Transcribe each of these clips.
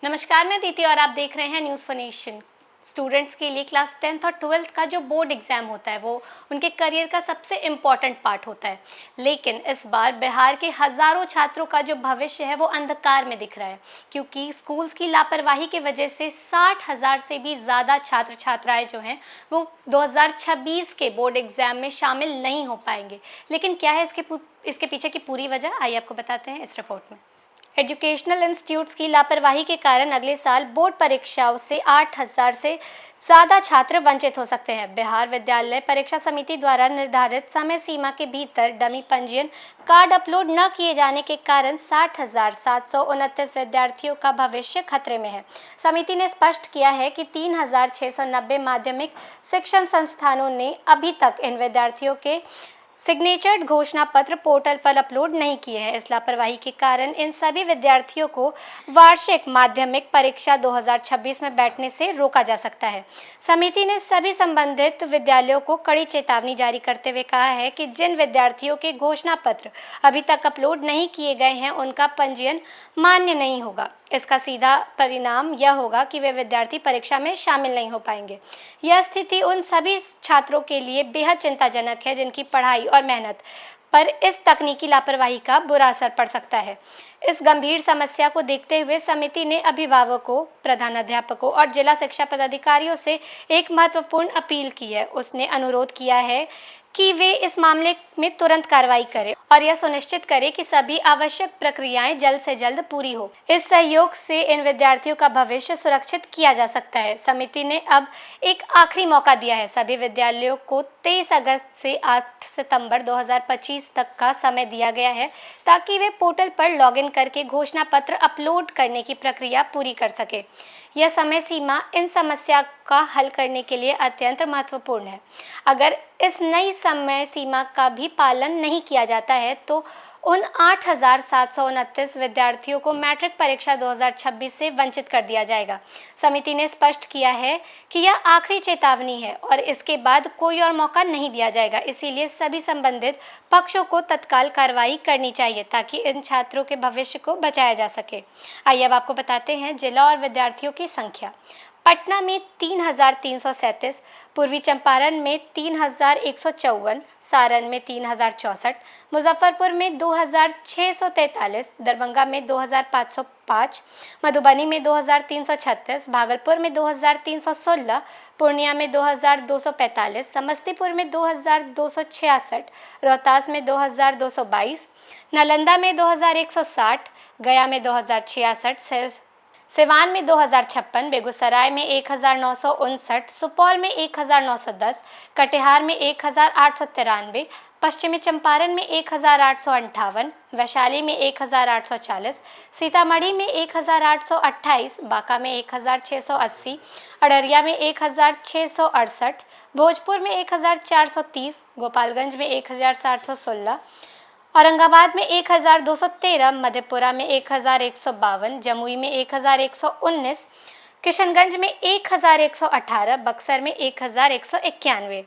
नमस्कार, मैं दीति और आप देख रहे हैं न्यूज़ फॉर नेशन। स्टूडेंट्स के लिए क्लास 10th और 12th का जो बोर्ड एग्जाम होता है वो उनके करियर का सबसे इम्पॉर्टेंट पार्ट होता है। लेकिन इस बार बिहार के हज़ारों छात्रों का जो भविष्य है वो अंधकार में दिख रहा है, क्योंकि स्कूल्स की लापरवाही की वजह से 60,000 से भी ज़्यादा छात्र छात्राएं जो हैं वो 2026 के बोर्ड एग्जाम में शामिल नहीं हो पाएंगे। लेकिन क्या है इसके पीछे की पूरी वजह, आइए आपको बताते हैं इस रिपोर्ट में। एजुकेशनल इंस्टीट्यूट्स की लापरवाही के कारण अगले साल बोर्ड परीक्षाओं से 8,000 से ज़्यादा छात्र वंचित हो सकते हैं। बिहार विद्यालय परीक्षा समिति द्वारा निर्धारित समय सीमा के भीतर डमी पंजीयन कार्ड अपलोड न किए जाने के कारण 60,729 विद्यार्थियों का भविष्य खतरे में है। समिति ने स्पष्ट किया है कि 3,690 माध्यमिक शिक्षण संस्थानों ने अभी तक इन विद्यार्थियों के सिग्नेचर्ड घोषणा पत्र पोर्टल पर अपलोड नहीं किए हैं। इस लापरवाही के कारण इन सभी विद्यार्थियों को वार्षिक माध्यमिक परीक्षा 2026 में बैठने से रोका जा सकता है। समिति ने सभी संबंधित विद्यालयों को कड़ी चेतावनी जारी करते हुए कहा है कि जिन विद्यार्थियों के घोषणा पत्र अभी तक अपलोड नहीं किए गए हैं उनका पंजीयन मान्य नहीं होगा। इसका सीधा परिणाम यह होगा कि वे विद्यार्थी परीक्षा में शामिल नहीं हो पाएंगे। यह स्थिति उन सभी छात्रों के लिए बेहद चिंताजनक है जिनकी पढ़ाई और मेहनत पर इस तकनीकी लापरवाही का बुरा असर पड़ सकता है। इस गंभीर समस्या को देखते हुए समिति ने अभिभावकों, प्रधानाध्यापकों और जिला शिक्षा पदाधिकारियों से एक महत्वपूर्ण अपील की है। उसने अनुरोध किया है कि वे इस मामले में तुरंत कार्रवाई करें और यह सुनिश्चित करें कि सभी आवश्यक प्रक्रियाएं जल्द से जल्द पूरी हो। इस सहयोग से इन विद्यार्थियों का भविष्य सुरक्षित किया जा सकता है। समिति ने अब एक आखिरी मौका दिया है। सभी विद्यालयों को 23 अगस्त से 8 सितंबर 2025 तक का समय दिया गया है ताकि वे पोर्टल पर लॉगिन करके घोषणा पत्र अपलोड करने की प्रक्रिया पूरी कर सके। यह समय सीमा इन समस्या का हल करने के लिए अत्यंत महत्वपूर्ण है। अगर इस नई समय सीमा का भी पालन नहीं किया जाता है तो उन 8,729 विद्यार्थियों को मैट्रिक परीक्षा 2026 से वंचित कर दिया जाएगा। समिति ने स्पष्ट किया है कि यह आखिरी चेतावनी है और इसके बाद कोई और मौका नहीं दिया जाएगा। इसीलिए सभी संबंधित पक्षों को तत्काल कार्रवाई करनी चाहिए ताकि इन छात्रों के भविष्य को बचाया जा सके। आइए अब आपको बताते हैं जिला और विद्यार्थियों की संख्या। पटना में 3,337, पूर्वी चंपारण में 3,154, सारण में 3,064, मुजफ्फरपुर में 2,643, दरभंगा में 2,505, मधुबनी में 2,336, भागलपुर में 2,316, पूर्णिया में 2,245, समस्तीपुर में 2,266, रोहतास में 2,222, नालंदा में 2,160, गया में 2,066, सिवान में 2,056, बेगूसराय में 1,959, सुपौल में 1,910, कटिहार में 1,893, पश्चिमी चंपारण में 1,858, वैशाली में 1,840, सीतामढ़ी में 1,828, बांका में 1,680, अररिया में 1,668, भोजपुर में 1,430, गोपालगंज में 1,416, औरंगाबाद में 1,213, मधेपुरा में 1,152, जमुई में 1,119, किशनगंज में 1,118, बक्सर में 1,191।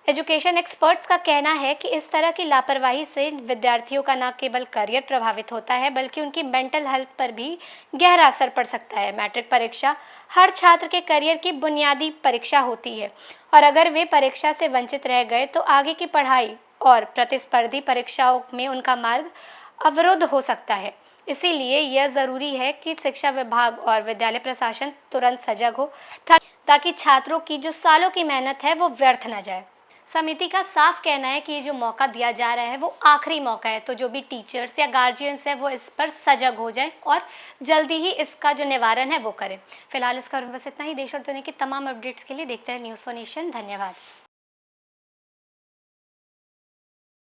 एजुकेशन एक्सपर्ट्स का कहना है कि इस तरह की लापरवाही से विद्यार्थियों का न केवल करियर प्रभावित होता है बल्कि उनकी मेंटल हेल्थ पर भी गहरा असर पड़ सकता है। मैट्रिक परीक्षा हर छात्र के करियर की बुनियादी परीक्षा होती है और अगर वे परीक्षा से वंचित रह गए तो आगे की पढ़ाई और प्रतिस्पर्धी परीक्षाओं में उनका मार्ग अवरुद्ध हो सकता है। इसीलिए यह ज़रूरी है कि शिक्षा विभाग और विद्यालय प्रशासन तुरंत सजग हो ताकि छात्रों की जो सालों की मेहनत है वो व्यर्थ न जाए। समिति का साफ कहना है कि ये जो मौका दिया जा रहा है वो आखिरी मौका है, तो जो भी टीचर्स या गार्जियंस है वो इस पर सजग हो जाए और जल्दी ही इसका जो निवारण है वो करें। फिलहाल इस खबर में बस इतना ही। देश और दुनिया की तमाम अपडेट्स के लिए देखते हैं न्यूज़ फॉर नेशन। धन्यवाद।